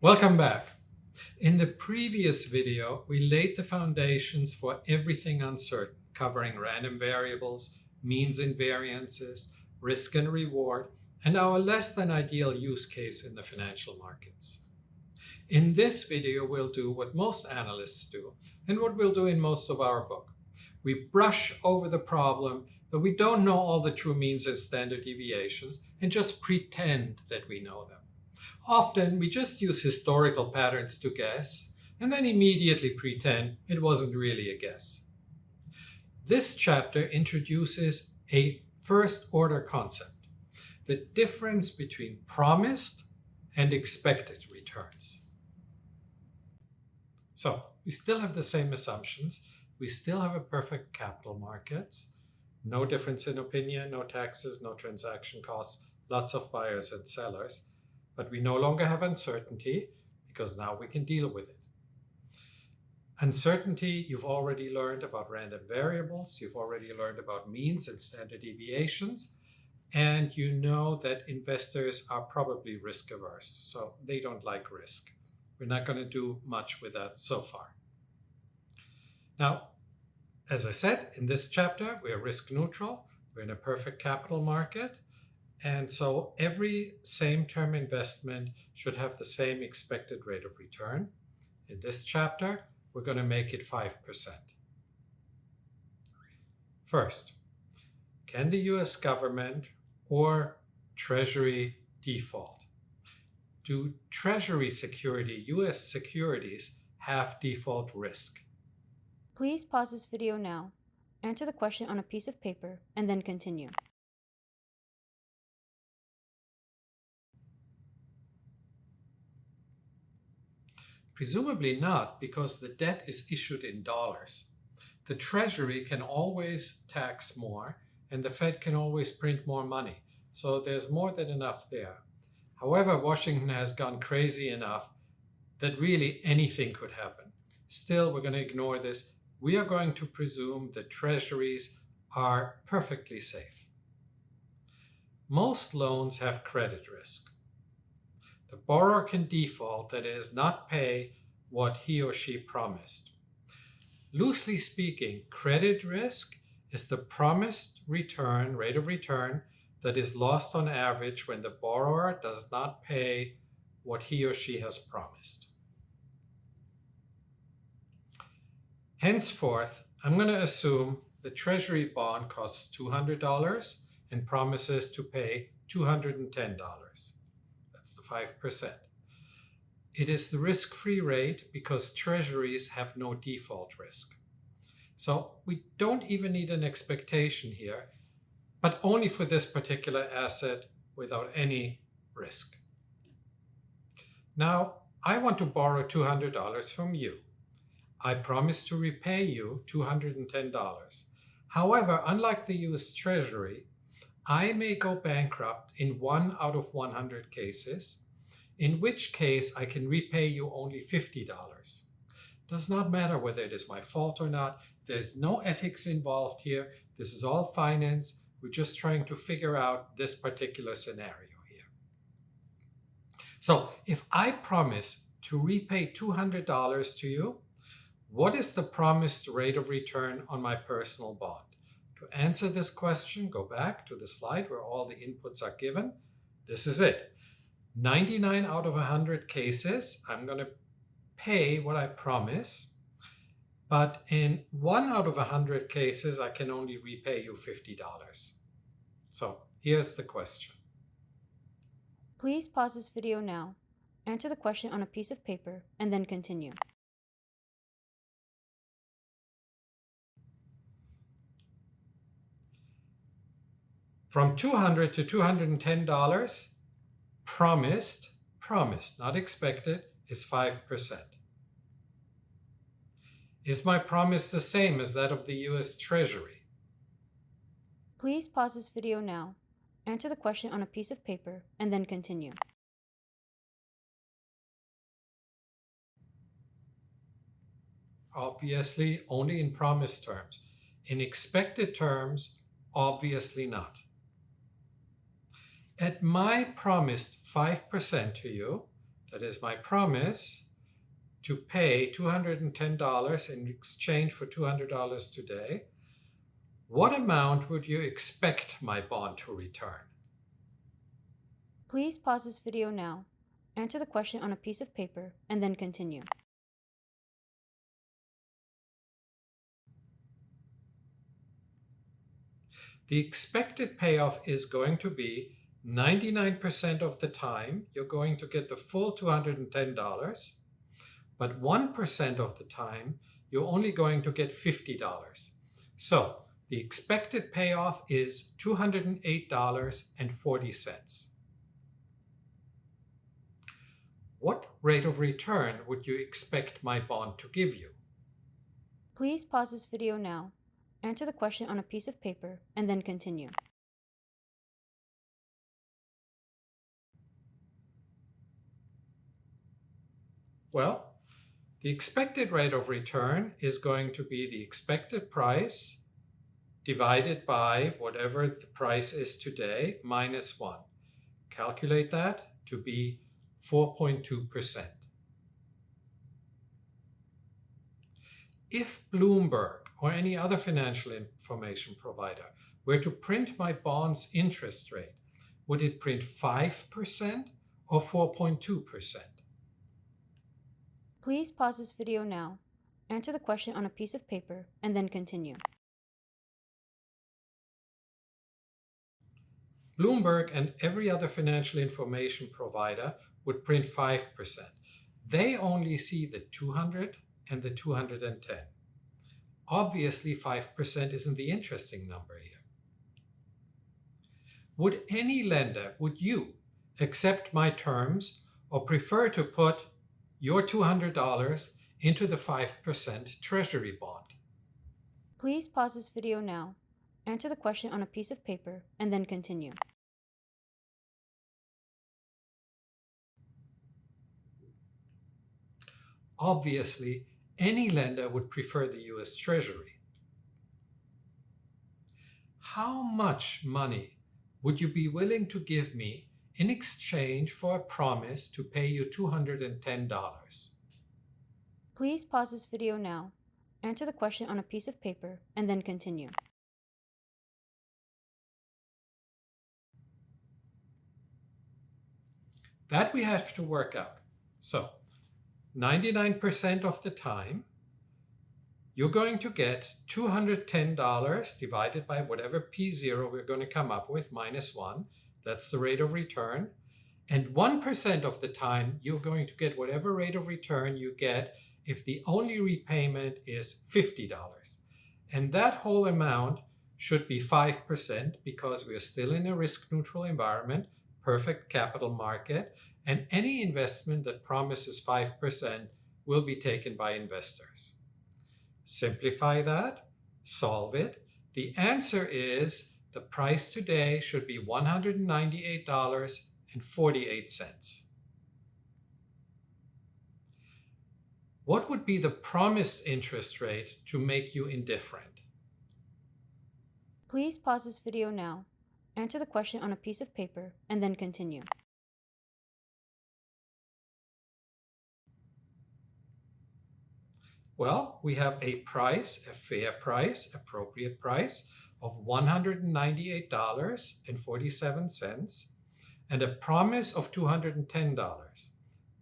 Welcome back. In the previous video, we laid the foundations for everything uncertain, covering random variables, means and variances, risk and reward, and our less than ideal use case in the financial markets. In this video, we'll do what most analysts do, and what we'll do in most of our book. We brush over the problem that we don't know all the true means and standard deviations, and just pretend that we know them. Often, we just use historical patterns to guess, and then immediately pretend it wasn't really a guess. This chapter introduces a first-order concept, the difference between promised and expected returns. So, we still have the same assumptions. We still have a perfect capital markets, no difference in opinion, no taxes, no transaction costs, lots of buyers and sellers. But we no longer have uncertainty because now we can deal with it. Uncertainty, you've already learned about random variables, you've already learned about means and standard deviations, and you know that investors are probably risk averse, so they don't like risk. We're not going to do much with that so far. Now, as I said, in this chapter, we're risk neutral, we're in a perfect capital market, and so every same-term investment should have the same expected rate of return. In this chapter, we're going to make it 5%. First, can the US government or Treasury default? Do Treasury security, US securities, have default risk? Please pause this video now, answer the question on a piece of paper, and then continue. Presumably not, because the debt is issued in dollars. The Treasury can always tax more, and the Fed can always print more money. So there's more than enough there. However, Washington has gone crazy enough that really anything could happen. Still, we're going to ignore this. We are going to presume the Treasuries are perfectly safe. Most loans have credit risk. The borrower can default, that is, not pay what he or she promised. Loosely speaking, credit risk is the promised return, rate of return, that is lost on average when the borrower does not pay what he or she has promised. Henceforth, I'm going to assume the Treasury bond costs $200 and promises to pay $210. That's the 5%. It is the risk-free rate because Treasuries have no default risk. So we don't even need an expectation here, but only for this particular asset without any risk. Now, I want to borrow $200 from you. I promise to repay you $210. However, unlike the US Treasury, I may go bankrupt in 1 out of 100 cases, in which case I can repay you only $50. Does not matter whether it is my fault or not. There's no ethics involved here. This is all finance. We're just trying to figure out this particular scenario here. So if I promise to repay $200 to you, what is the promised rate of return on my personal bond? To answer this question, go back to the slide where all the inputs are given. This is it. 99 out of 100 cases, I'm going to pay what I promise. But in 1 out of 100 cases, I can only repay you $50. So here's the question. Please pause this video now, answer the question on a piece of paper, and then continue. From $200 to $210, promised, not expected, is 5%. Is my promise the same as that of the US Treasury? Please pause this video now, answer the question on a piece of paper, and then continue. Obviously, only in promised terms. In expected terms, obviously not. At my promised 5% to you, that is my promise, to pay $210 in exchange for $200 today, what amount would you expect my bond to return? Please pause this video now, answer the question on a piece of paper, and then continue. The expected payoff is going to be 99% of the time you're going to get the full $210, but 1% of the time you're only going to get $50. So the expected payoff is $208.40. What rate of return would you expect my bond to give you? Please pause this video now, answer the question on a piece of paper, and then continue. Well, the expected rate of return is going to be the expected price divided by whatever the price is today minus 1. Calculate that to be 4.2%. If Bloomberg or any other financial information provider were to print my bond's interest rate, would it print 5% or 4.2%? Please pause this video now, answer the question on a piece of paper, and then continue. Bloomberg and every other financial information provider would print 5%. They only see the 200 and the 210. Obviously, 5% isn't the interesting number here. Would any lender, would you accept my terms or prefer to put your $200 into the 5% Treasury bond? Please pause this video now, answer the question on a piece of paper, and then continue. Obviously, any lender would prefer the US Treasury. How much money would you be willing to give me in exchange for a promise to pay you $210? Please pause this video now, answer the question on a piece of paper, and then continue. That we have to work out. So 99% of the time, you're going to get $210 divided by whatever P0 we're going to come up with, minus 1. That's the rate of return. And 1% of the time, you're going to get whatever rate of return you get if the only repayment is $50. And that whole amount should be 5% because we're still in a risk-neutral environment, perfect capital market, and any investment that promises 5% will be taken by investors. Simplify that, solve it. The answer is the price today should be $198.48. What would be the promised interest rate to make you indifferent? Please pause this video now, answer the question on a piece of paper, and then continue. Well, we have a price, a fair price, appropriate price of $198.47 and a promise of $210.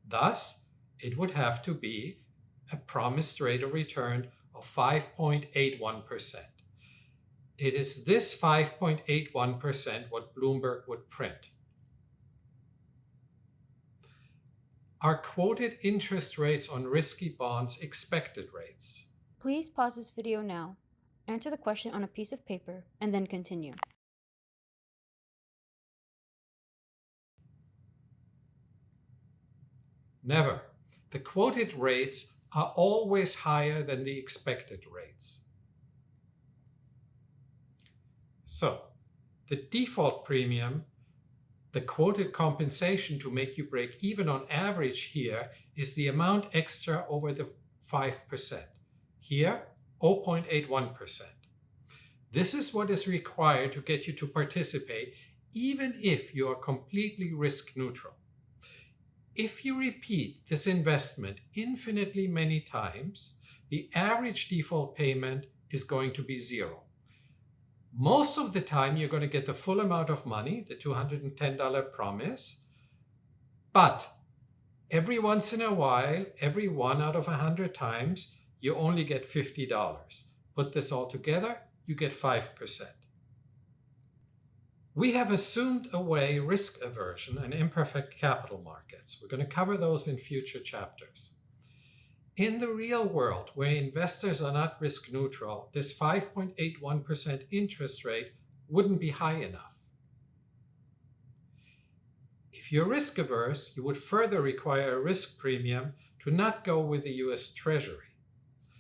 Thus, it would have to be a promised rate of return of 5.81%. It is this 5.81% what Bloomberg would print. Are quoted interest rates on risky bonds expected rates? Please pause this video now, answer the question on a piece of paper, and then continue. Never. The quoted rates are always higher than the expected rates. So, the default premium, the quoted compensation to make you break even on average here, is the amount extra over the 5%. Here, 0.81%. This is what is required to get you to participate, even if you are completely risk neutral. if you repeat this investment infinitely many times, the average default payment is going to be zero. Most of the time, you're going to get the full amount of money, the $210 promise, but every once in a while, every 1 out of 100 times, you only get $50. Put this all together, you get 5%. We have assumed away risk aversion and imperfect capital markets. We're going to cover those in future chapters. In the real world, where investors are not risk neutral, this 5.81% interest rate wouldn't be high enough. If you're risk averse, you would further require a risk premium to not go with the US Treasury.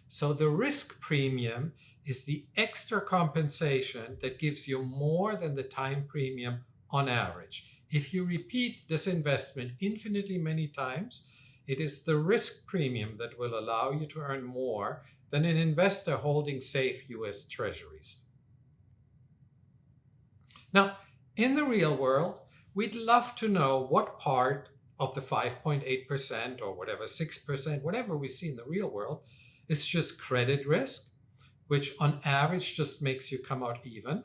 So the risk premium is the extra compensation that gives you more than the time premium on average. If you repeat this investment infinitely many times, it is the risk premium that will allow you to earn more than an investor holding safe US Treasuries. Now, in the real world, we'd love to know what part of the 5.8% or whatever, 6%, whatever we see in the real world, is just credit risk, which on average just makes you come out even,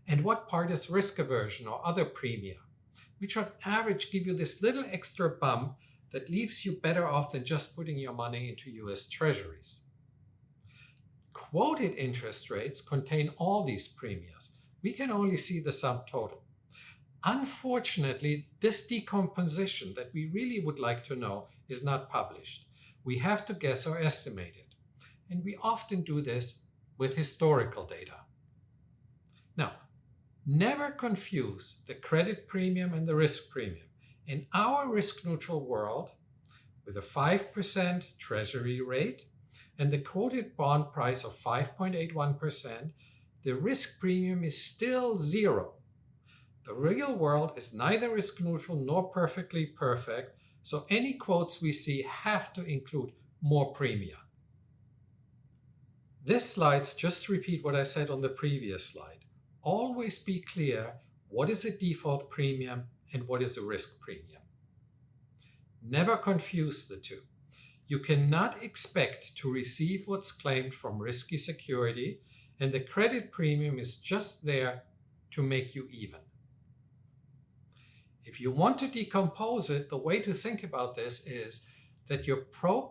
and what part is risk aversion or other premia, which on average give you this little extra bump that leaves you better off than just putting your money into US Treasuries. Quoted interest rates contain all these premias. We can only see the sum total. Unfortunately, this decomposition that we really would like to know is not published. We have to guess or estimate it. And we often do this with historical data. Now, never confuse the credit premium and the risk premium. In our risk-neutral world, with a 5% treasury rate and the quoted bond price of 5.81%, the risk premium is still zero. The real world is neither risk-neutral nor perfectly perfect, so any quotes we see have to include more premia. This slides just repeat what I said on the previous slide. Always be clear what is a default premium and what is a risk premium. Never confuse the two. You cannot expect to receive what's claimed from risky security, and the credit premium is just there to make you even. If you want to decompose it, the way to think about this is that your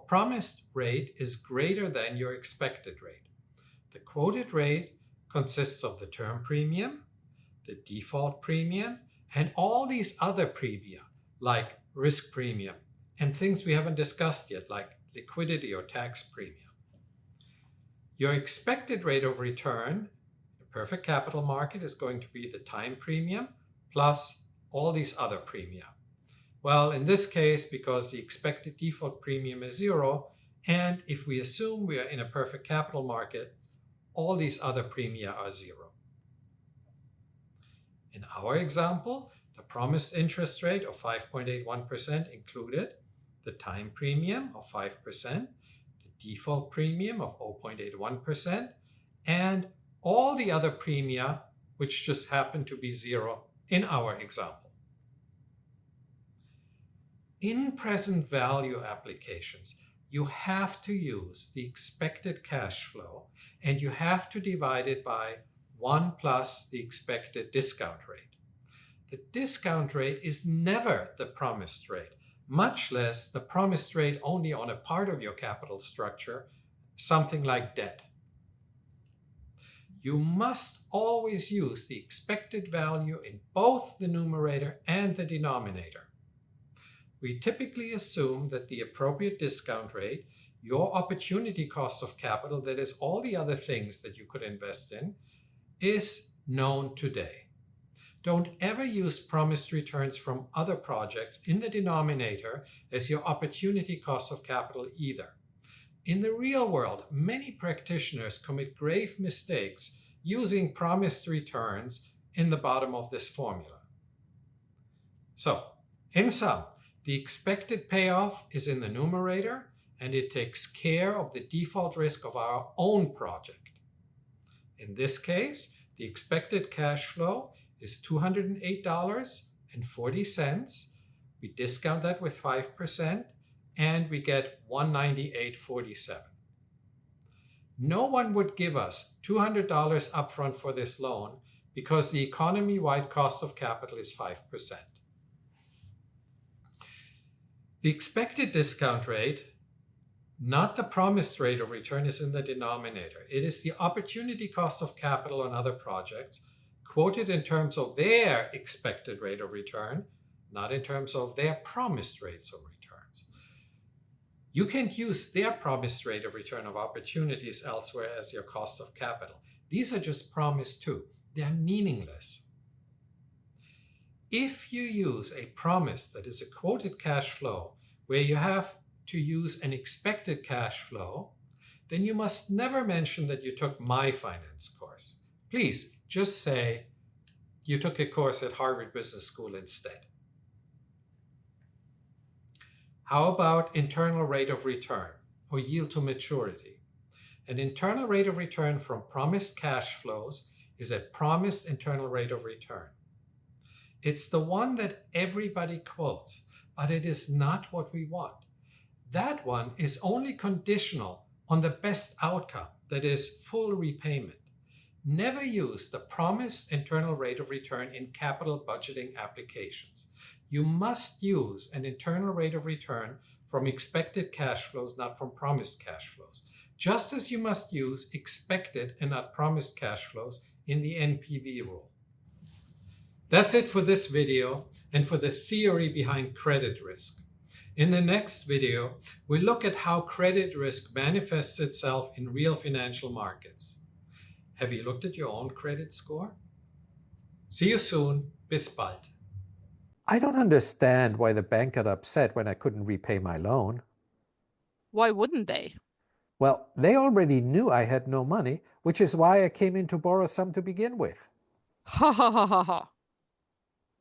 promised rate is greater than your expected rate. The quoted rate consists of the term premium, the default premium, and all these other premia, like risk premium, and things we haven't discussed yet, like liquidity or tax premium. Your expected rate of return in a perfect capital market is going to be the time premium plus all these other premia. Well, in this case, because the expected default premium is zero, and if we assume we are in a perfect capital market, all these other premia are zero. In our example, the promised interest rate of 5.81% included the time premium of 5%, the default premium of 0.81%, and all the other premia, which just happen to be zero in our example. In present value applications, you have to use the expected cash flow and you have to divide it by 1 plus the expected discount rate. The discount rate is never the promised rate, much less the promised rate only on a part of your capital structure, something like debt. You must always use the expected value in both the numerator and the denominator. We typically assume that the appropriate discount rate, your opportunity cost of capital, that is all the other things that you could invest in, is known today. Don't ever use promised returns from other projects in the denominator as your opportunity cost of capital either. In the real world, many practitioners commit grave mistakes using promised returns in the bottom of this formula. So, in sum, the expected payoff is in the numerator, and it takes care of the default risk of our own project. In this case, the expected cash flow is $208.40, We discount that with 5%, and we get 198.47. No one would give us $200 upfront for this loan because the economy-wide cost of capital is 5%. The expected discount rate, not the promised rate of return, is in the denominator. It is the opportunity cost of capital on other projects, quoted in terms of their expected rate of return, not in terms of their promised rates of returns. You can't use their promised rate of return of opportunities elsewhere as your cost of capital. These are just promised too. They are meaningless. If you use a promise that is a quoted cash flow where you have to use an expected cash flow, then you must never mention that you took my finance course. Please just say you took a course at Harvard Business School instead. How about internal rate of return, or yield to maturity? An internal rate of return from promised cash flows is a promised internal rate of return. It's the one that everybody quotes, but it is not what we want. That one is only conditional on the best outcome, that is, full repayment. Never use the promised internal rate of return in capital budgeting applications. You must use an internal rate of return from expected cash flows, not from promised cash flows. Just as you must use expected and not promised cash flows in the NPV rule. That's it for this video and for the theory behind credit risk. In the next video, we look at how credit risk manifests itself in real financial markets. Have you looked at your own credit score? See you soon. Bis bald. I don't understand why the bank got upset when I couldn't repay my loan. Why wouldn't they? Well, they already knew I had no money, which is why I came in to borrow some to begin with. Ha ha ha ha ha.